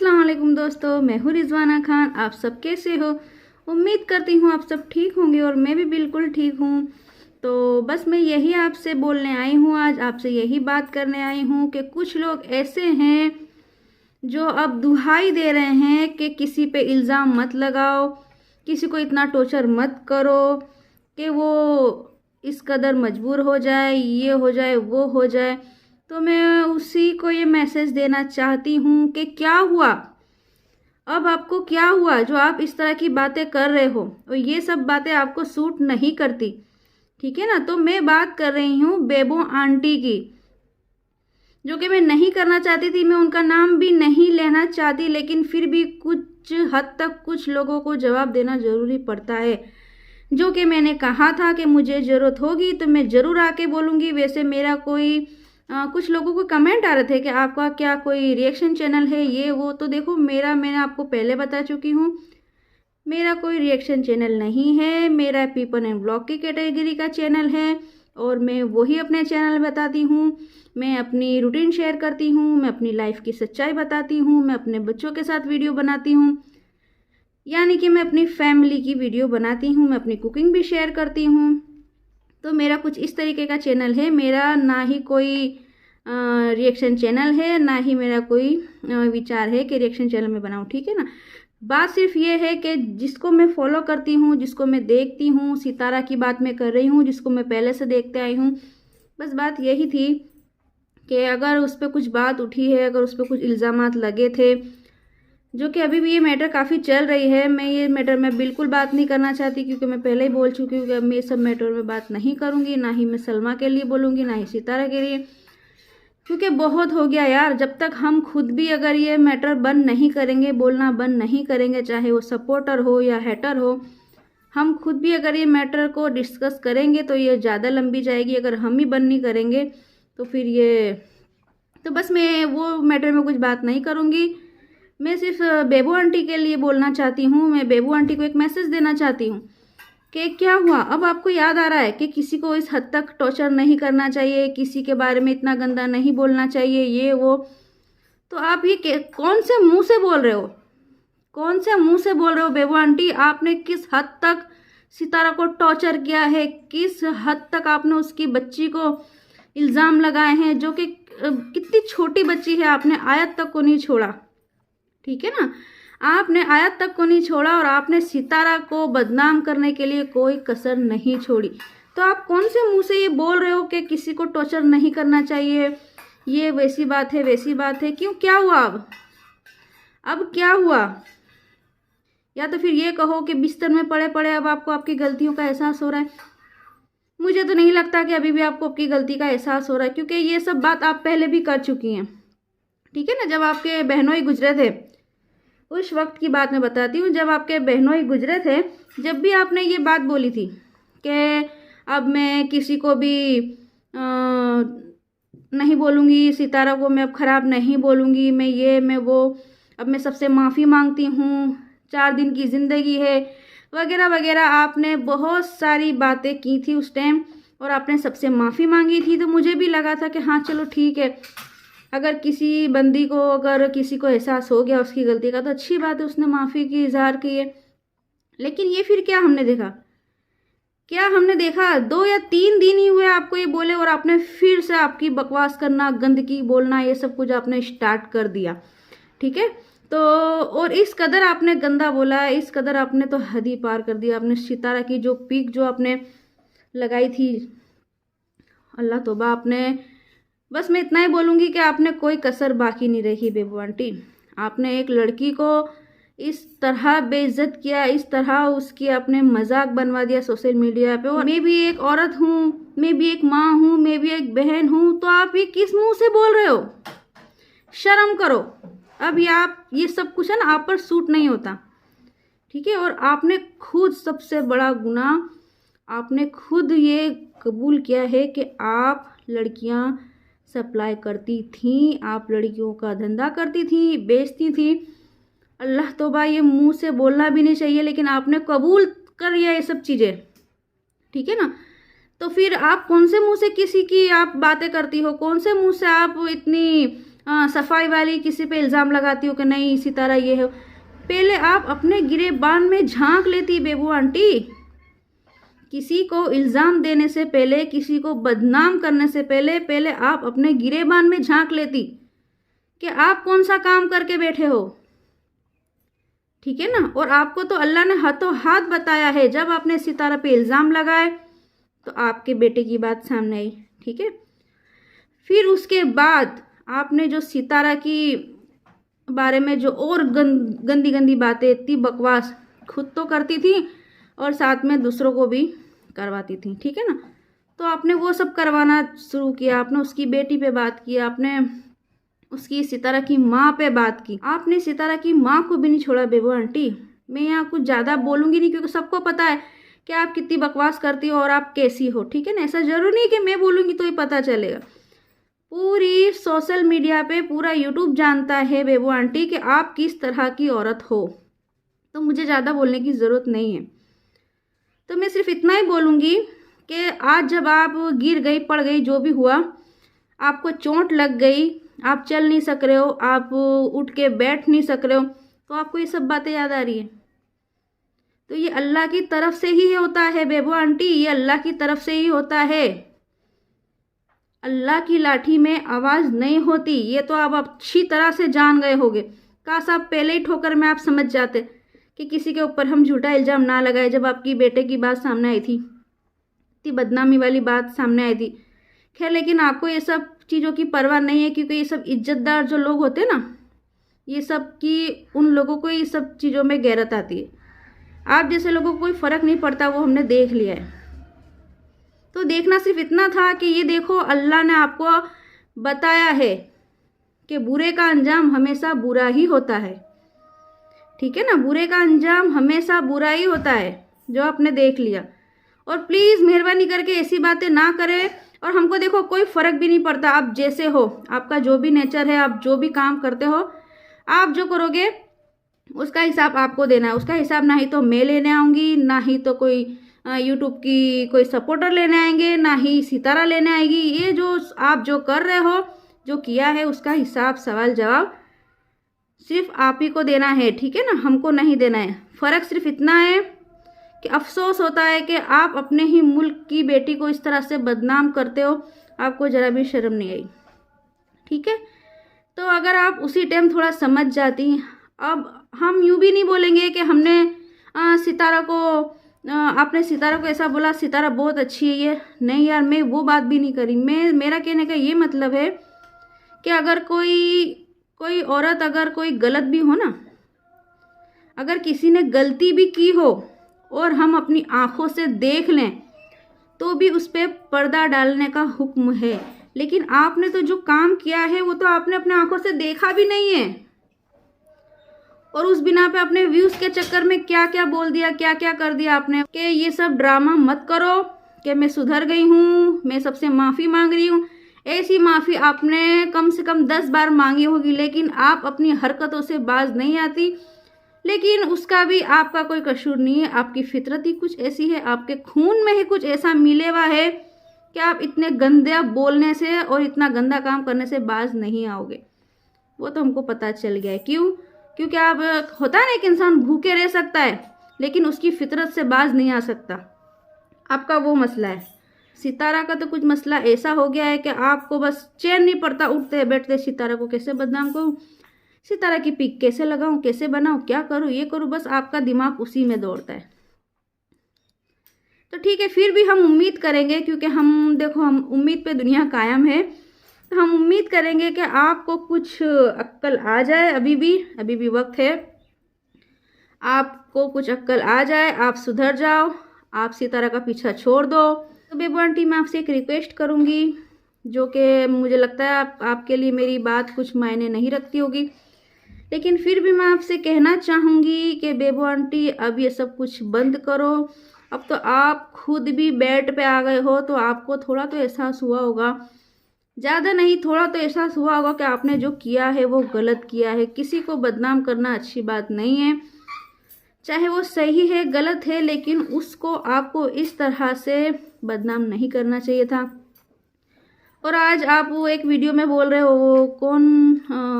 अस्सलाम वालेकुम दोस्तों, मैं हूँ रिजवाना खान। आप सब कैसे हो? उम्मीद करती हूँ आप सब ठीक होंगे और मैं भी बिल्कुल ठीक हूँ। तो बस मैं यही आपसे बोलने आई हूँ, आज आपसे यही बात करने आई हूँ कि कुछ लोग ऐसे हैं जो अब दुहाई दे रहे हैं कि किसी पे इल्ज़ाम मत लगाओ, किसी को इतना टॉर्चर मत करो कि वो इस कदर मजबूर हो जाए, ये हो जाए, वो हो जाए। तो मैं उसी को ये मैसेज देना चाहती हूँ कि क्या हुआ, अब आपको क्या हुआ जो आप इस तरह की बातें कर रहे हो और ये सब बातें आपको सूट नहीं करती, ठीक है ना। तो मैं बात कर रही हूँ बेबो आंटी की, जो कि मैं नहीं करना चाहती थी, मैं उनका नाम भी नहीं लेना चाहती, लेकिन फिर भी कुछ हद तक कुछ लोगों को जवाब देना ज़रूरी पड़ता है। जो कि मैंने कहा था कि मुझे ज़रूरत होगी तो मैं ज़रूर आके बोलूँगी। वैसे मेरा कोई कुछ लोगों को कमेंट आ रहे थे कि आपका क्या कोई रिएक्शन चैनल है, ये वो। तो देखो, मैंने आपको पहले बता चुकी हूँ, मेरा कोई रिएक्शन चैनल नहीं है। मेरा पीपल एंड ब्लॉग की कैटेगरी का चैनल है और मैं वही अपने चैनल बताती हूँ। मैं अपनी रूटीन शेयर करती हूँ, मैं अपनी लाइफ की सच्चाई बताती हूँ, मैं अपने बच्चों के साथ वीडियो बनाती हूँ, यानी कि मैं अपनी फैमिली की वीडियो बनाती हूँ, मैं अपनी कुकिंग भी शेयर करती हूँ। तो मेरा कुछ इस तरीके का चैनल है। मेरा ना ही कोई रिएक्शन चैनल है, ना ही मेरा कोई विचार है कि रिएक्शन चैनल में बनाऊँ, ठीक है ना। बात सिर्फ ये है कि जिसको मैं फॉलो करती हूँ, जिसको मैं देखती हूँ, सितारा की बात मैं कर रही हूँ, जिसको मैं पहले से देखते आई हूँ। बस बात यही थी कि अगर उस पर कुछ बात उठी है, अगर उस पर कुछ इल्ज़ामात लगे थे, जो कि अभी भी ये मैटर काफ़ी चल रही है, मैं ये मैटर में बिल्कुल बात नहीं करना चाहती, क्योंकि मैं पहले ही बोल चुकी हूँ कि अब मैं ये सब मैटर में बात नहीं करूँगी। ना ही मैं सलमा के लिए बोलूँगी, ना ही सितारा के लिए, क्योंकि बहुत हो गया यार। जब तक हम खुद भी अगर ये मैटर बंद नहीं करेंगे, बोलना बंद नहीं करेंगे, चाहे वो सपोर्टर हो या हेटर हो, हम खुद भी अगर ये मैटर को डिस्कस करेंगे तो ये ज़्यादा लंबी जाएगी। अगर हम ही बंद नहीं करेंगे तो फिर ये, तो बस मैं वो मैटर में कुछ बात नहीं करूँगी। मैं सिर्फ बेबू आंटी के लिए बोलना चाहती हूँ, मैं बेबू आंटी को एक मैसेज देना चाहती हूँ कि क्या हुआ, अब आपको याद आ रहा है कि किसी को इस हद तक टॉर्चर नहीं करना चाहिए, किसी के बारे में इतना गंदा नहीं बोलना चाहिए, ये वो। तो आप ये कौन से मुंह से बोल रहे हो, कौन से मुंह से बोल रहे हो बेबू आंटी? आपने किस हद तक सितारा को टॉर्चर किया है, किस हद तक आपने उसकी बच्ची को इल्ज़ाम लगाए हैं, जो कि कितनी छोटी बच्ची है, आपने आयत तक को नहीं छोड़ा, ठीक है ना। आपने आयत तक को नहीं छोड़ा और आपने सितारा को बदनाम करने के लिए कोई कसर नहीं छोड़ी। तो आप कौन से मुंह से ये बोल रहे हो कि किसी को टॉर्चर नहीं करना चाहिए, ये वैसी बात है, वैसी बात है? क्यों, क्या हुआ अब क्या हुआ? या तो फिर ये कहो कि बिस्तर में पड़े पड़े अब आपको आपकी गलतियों का एहसास हो रहा है। मुझे तो नहीं लगता कि अभी भी आपको आपकी गलती का एहसास हो रहा है, क्योंकि ये सब बात आप पहले भी कर चुकी हैं, ठीक है ना। जब आपके बहनोई गुजरे थे, उस वक्त की बात मैं बताती हूँ, जब आपके बहनोई गुजरे थे, जब भी आपने ये बात बोली थी कि अब मैं किसी को भी नहीं बोलूँगी, सितारा को मैं अब ख़राब नहीं बोलूँगी, मैं ये मैं वो, अब मैं सबसे माफ़ी मांगती हूँ, 4 दिन की ज़िंदगी है, वगैरह वगैरह। आपने बहुत सारी बातें की थी उस टाइम और आपने सबसे माफ़ी मांगी थी। तो मुझे भी लगा था कि हाँ चलो ठीक है, अगर किसी बंदी को, अगर किसी को एहसास हो गया उसकी गलती का तो अच्छी बात है, उसने माफ़ी की इजहार की है। लेकिन ये फिर क्या हमने देखा, 2 या 3 दिन ही हुए आपको ये बोले और आपने फिर से आपकी बकवास करना, गंदगी बोलना, ये सब कुछ आपने स्टार्ट कर दिया, ठीक है। तो और इस कदर आपने गंदा बोला, इस कदर आपने तो हद ही पार कर दिया। आपने सितारा की जो पीक जो आपने लगाई थी, अल्लाह तौबा, आपने, बस मैं इतना ही बोलूँगी कि आपने कोई कसर बाकी नहीं रखी बेबू आंटी। आपने एक लड़की को इस तरह बेइज्जत किया, इस तरह उसकी आपने मजाक बनवा दिया सोशल मीडिया पे। और मैं भी एक औरत हूँ, मैं भी एक माँ हूँ, मैं भी एक बहन हूँ, तो आप ये किस मुंह से बोल रहे हो? शर्म करो। अब ये सब कुछ है ना, आप पर सूट नहीं होता, ठीक है। और आपने खुद, सबसे बड़ा गुनाह, आपने खुद ये कबूल किया है कि आप लड़कियां सप्लाई करती थी, आप लड़कियों का धंधा करती थी, बेचती थी। अल्लाह तौबा, ये मुंह से बोलना भी नहीं चाहिए, लेकिन आपने कबूल कर लिया ये सब चीज़ें, ठीक है ना। तो फिर आप कौन से मुंह से किसी की आप बातें करती हो, कौन से मुंह से आप इतनी सफाई वाली किसी पे इल्ज़ाम लगाती हो कि नहीं सितारा ये है। पहले आप अपने गिरेबान में झांक लेती बेबू आंटी। किसी को इल्ज़ाम देने से पहले, किसी को बदनाम करने से पहले पहले आप अपने गिरेबान में झांक लेती कि आप कौन सा काम करके बैठे हो। ठीक है ना। और आपको तो अल्लाह ने हाथों हाथ बताया है। जब आपने सितारा पे इल्ज़ाम लगाए तो आपके बेटे की बात सामने आई। ठीक है। फिर उसके बाद आपने जो सितारा की बारे में जो और गंदी गंदी बातें, इतनी बकवास खुद तो करती थी और साथ में दूसरों को भी करवाती थी। ठीक है ना। तो आपने वो सब करवाना शुरू किया। आपने उसकी बेटी पे बात की, आपने उसकी सितारा की माँ पे बात की, आपने सितारा की माँ को भी नहीं छोड़ा बेबू आंटी। मैं यहाँ कुछ ज़्यादा बोलूँगी नहीं क्योंकि सबको पता है कि आप कितनी बकवास करती हो और आप कैसी हो। ठीक है ना। ऐसा ज़रूरी नहीं कि मैं बोलूँगी तो ही पता चलेगा। पूरी सोशल मीडिया पे पूरा यूट्यूब जानता है बेबू आंटी कि आप किस तरह की औरत हो। तो मुझे ज़्यादा बोलने की ज़रूरत नहीं है। तो मैं सिर्फ इतना ही बोलूँगी कि आज जब आप गिर गई, पड़ गई, जो भी हुआ, आपको चोट लग गई, आप चल नहीं सक रहे हो, आप उठ के बैठ नहीं सक रहे हो, तो आपको ये सब बातें याद आ रही है। तो ये अल्लाह की तरफ से ही होता है बेबू आंटी, ये अल्लाह की तरफ से ही होता है। अल्लाह की लाठी में आवाज़ नहीं होती, ये तो आप अच्छी तरह से जान गए होगे। काश आप पहले ही ठोकर में आप समझ जाते कि किसी के ऊपर हम झूठा इल्ज़ाम ना लगाए। जब आपकी बेटे की बात सामने आई थी, इतनी बदनामी वाली बात सामने आई थी। खैर, लेकिन आपको ये सब चीज़ों की परवाह नहीं है क्योंकि ये सब इज्जतदार जो लोग होते हैं ना, ये सब की उन लोगों को ये सब चीज़ों में गैरत आती है। आप जैसे लोगों को कोई फ़र्क नहीं पड़ता, वो हमने देख लिया है। तो देखना सिर्फ इतना था कि ये देखो, अल्लाह ने आपको बताया है कि बुरे का अंजाम हमेशा बुरा ही होता है। ठीक है ना। बुरे का अंजाम हमेशा बुरा ही होता है, जो आपने देख लिया। और प्लीज़ मेहरबानी करके ऐसी बातें ना करें। और हमको देखो कोई फ़र्क भी नहीं पड़ता, आप जैसे हो, आपका जो भी नेचर है, आप जो भी काम करते हो, आप जो करोगे उसका हिसाब आपको देना है। उसका हिसाब ना ही तो मैं लेने आऊँगी, ना ही तो कोई यूट्यूब की कोई सपोर्टर लेने आएंगे, ना ही सितारा लेने आएगी। ये जो आप जो कर रहे हो, जो किया है, उसका हिसाब सवाल जवाब सिर्फ आप ही को देना है। ठीक है ना। हमको नहीं देना है। फ़र्क सिर्फ इतना है कि अफसोस होता है कि आप अपने ही मुल्क की बेटी को इस तरह से बदनाम करते हो, आपको ज़रा भी शर्म नहीं आई। ठीक है। तो अगर आप उसी टाइम थोड़ा समझ जाती, अब हम यूँ भी नहीं बोलेंगे कि हमने सितारा को आपने सितारा को ऐसा बोला, सितारा बहुत अच्छी है ये, नहीं यार, मैं वो बात भी नहीं करी। मेरा कहने का ये मतलब है कि अगर कोई औरत, अगर कोई गलत भी हो ना, अगर किसी ने गलती भी की हो और हम अपनी आँखों से देख लें तो भी उस पर पर्दा डालने का हुक्म है। लेकिन आपने तो जो काम किया है वो तो आपने अपने आँखों से देखा भी नहीं है, और उस बिना पे अपने व्यूज़ के चक्कर में क्या क्या बोल दिया, क्या क्या कर दिया आपने कि ये सब ड्रामा मत करो, कि मैं सुधर गई हूँ, मैं सबसे माफ़ी मांग रही हूँ। ऐसी माफ़ी आपने कम से कम 10 बार मांगी होगी, लेकिन आप अपनी हरकतों से बाज नहीं आती। लेकिन उसका भी आपका कोई कसूर नहीं है, आपकी फितरत ही कुछ ऐसी है, आपके खून में ही कुछ ऐसा मिले हुआ है कि आप इतने गंदे बोलने से और इतना गंदा काम करने से बाज नहीं आओगे। वो तो हमको पता चल गया है। क्यों? क्योंकि आप, होता है ना, एक इंसान भूखे रह सकता है लेकिन उसकी फितरत से बाज नहीं आ सकता। आपका वो मसला है। सितारा का तो कुछ मसला ऐसा हो गया है कि आपको बस चैन नहीं पड़ता, उठते बैठते सितारा को कैसे बदनाम करूँ, सितारा की पिक कैसे लगाऊं, कैसे बनाऊं, क्या करूं, ये करूं, बस आपका दिमाग उसी में दौड़ता है। तो ठीक है, फिर भी हम उम्मीद करेंगे, क्योंकि हम देखो, हम उम्मीद पे दुनिया कायम है, तो हम उम्मीद करेंगे कि आपको कुछ अक्ल आ जाए। अभी भी वक्त है, आपको कुछ अक्ल आ जाए, आप सुधर जाओ, आप सितारा का पीछा छोड़ दो। तो बेबू आंटी, मैं आपसे एक रिक्वेस्ट करूँगी, जो कि मुझे लगता है आपके लिए मेरी बात कुछ मायने नहीं रखती होगी, लेकिन फिर भी मैं आपसे कहना चाहूँगी कि बेबू आंटी, अब ये सब कुछ बंद करो। अब तो आप खुद भी बेड पे आ गए हो, तो आपको थोड़ा तो एहसास हुआ होगा, ज़्यादा नहीं, थोड़ा तो एहसास हुआ होगा कि आपने जो किया है वो गलत किया है। किसी को बदनाम करना अच्छी बात नहीं है, चाहे वो सही है गलत है, लेकिन उसको आपको इस तरह से बदनाम नहीं करना चाहिए था। और आज आप वो एक वीडियो में बोल रहे हो, वो कौन,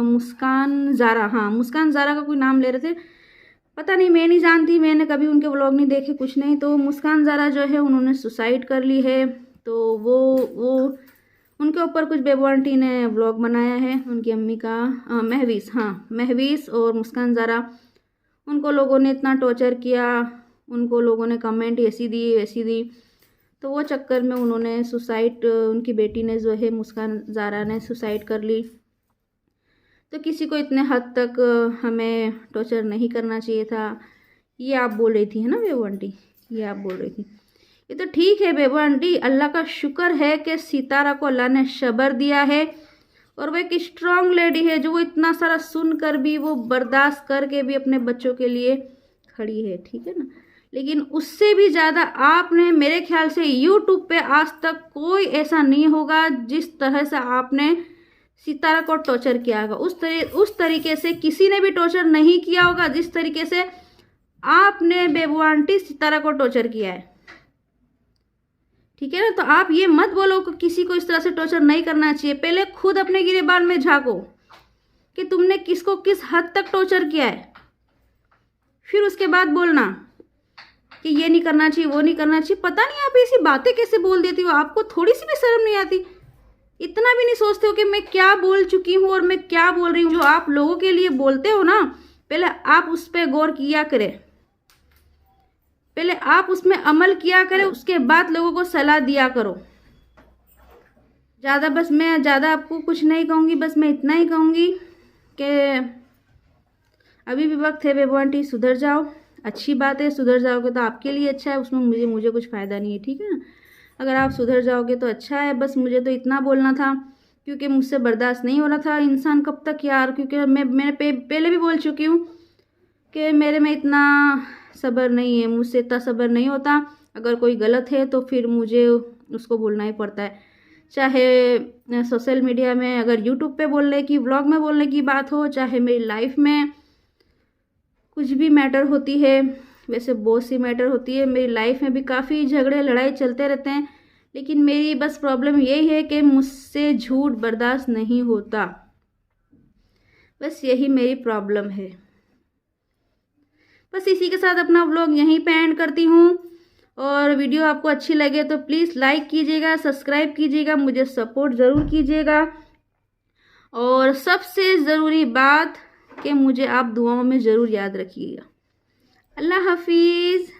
मुस्कान ज़ारा, हाँ मुस्कान ज़ारा का कोई नाम ले रहे थे, पता नहीं, मैं नहीं जानती, मैंने कभी उनके व्लॉग नहीं देखे, कुछ नहीं। तो मुस्कान ज़ारा जो है उन्होंने सुसाइड कर ली है। तो वो उनके ऊपर कुछ बेबू आंटी ने व्लॉग बनाया है, उनकी अम्मी का, महवीस, हाँ महवीस और मुस्कान ज़ारा, उनको लोगों ने इतना टॉर्चर किया, उनको लोगों ने कमेंट ऐसी दी वैसी दी, तो वो चक्कर में उन्होंने सुसाइड, उनकी बेटी ने जो है मुस्कान ज़ारा ने सुसाइड कर ली। तो किसी को इतने हद तक हमें टॉर्चर नहीं करना चाहिए था, ये आप बोल रही थी, है ना बेबू आंटी, ये आप बोल रही थी। ये तो ठीक है बेबू आंटी, अल्लाह का शुक्र है कि सितारा को अल्लाह ने सब्र दिया है, और वो एक स्ट्रांग लेडी है जो वो इतना सारा सुनकर भी वो बर्दाश्त करके भी अपने बच्चों के लिए खड़ी है, ठीक है ना। लेकिन उससे भी ज़्यादा आपने, मेरे ख्याल से यूट्यूब पे आज तक कोई ऐसा नहीं होगा जिस तरह से आपने सितारा को टॉर्चर किया होगा, उस तरीके से किसी ने भी टॉर्चर नहीं किया होगा जिस तरीके से आपने बेबू आंटी सितारा को टॉर्चर किया है, ठीक है ना। तो आप ये मत बोलो कि किसी को इस तरह से टॉर्चर नहीं करना चाहिए। पहले खुद अपने गिरेबान में झांको कि तुमने किसको किस हद तक टॉर्चर किया है, फिर उसके बाद बोलना कि ये नहीं करना चाहिए, वो नहीं करना चाहिए। पता नहीं आप ऐसी बातें कैसे बोल देती हो, आपको थोड़ी सी भी शर्म नहीं आती, इतना भी नहीं सोचते हो कि मैं क्या बोल चुकी हूँ और मैं क्या बोल रही हूँ। जो आप लोगों के लिए बोलते हो ना, पहले आप उस पर गौर किया करें, पहले आप उसमें अमल किया करें, उसके बाद लोगों को सलाह दिया करो। मैं ज़्यादा आपको कुछ नहीं कहूँगी, बस मैं इतना ही कहूँगी कि अभी भी वक्त है बेबू आंटी, सुधर जाओ। अच्छी बात है, सुधर जाओगे तो आपके लिए अच्छा है, उसमें मुझे कुछ फ़ायदा नहीं है, ठीक है ना। अगर आप सुधर जाओगे तो अच्छा है। बस मुझे तो इतना बोलना था, क्योंकि मुझसे बर्दाश्त नहीं हो रहा था। इंसान कब तक यार, क्योंकि मैंने पहले भी बोल चुकी हूँ कि मेरे में इतना सब्र नहीं है, मुझसे इतना सब्र नहीं होता। अगर कोई गलत है तो फिर मुझे उसको बोलना ही पड़ता है, चाहे सोशल मीडिया में, अगर यूट्यूब पे बोलने की, व्लॉग में बोलने की बात हो, चाहे मेरी लाइफ में कुछ भी मैटर होती है। वैसे बहुत सी मैटर होती है मेरी लाइफ में भी, काफ़ी झगड़े लड़ाई चलते रहते हैं, लेकिन मेरी बस प्रॉब्लम यही है कि मुझसे झूठ बर्दाश्त नहीं होता, बस यही मेरी प्रॉब्लम है। बस इसी के साथ अपना व्लॉग यहीं पे एंड करती हूँ। और वीडियो आपको अच्छी लगे तो प्लीज़ लाइक कीजिएगा, सब्सक्राइब कीजिएगा, मुझे सपोर्ट ज़रूर कीजिएगा। और सबसे ज़रूरी बात कि मुझे आप दुआओं में ज़रूर याद रखिएगा। अल्लाह हाफिज़।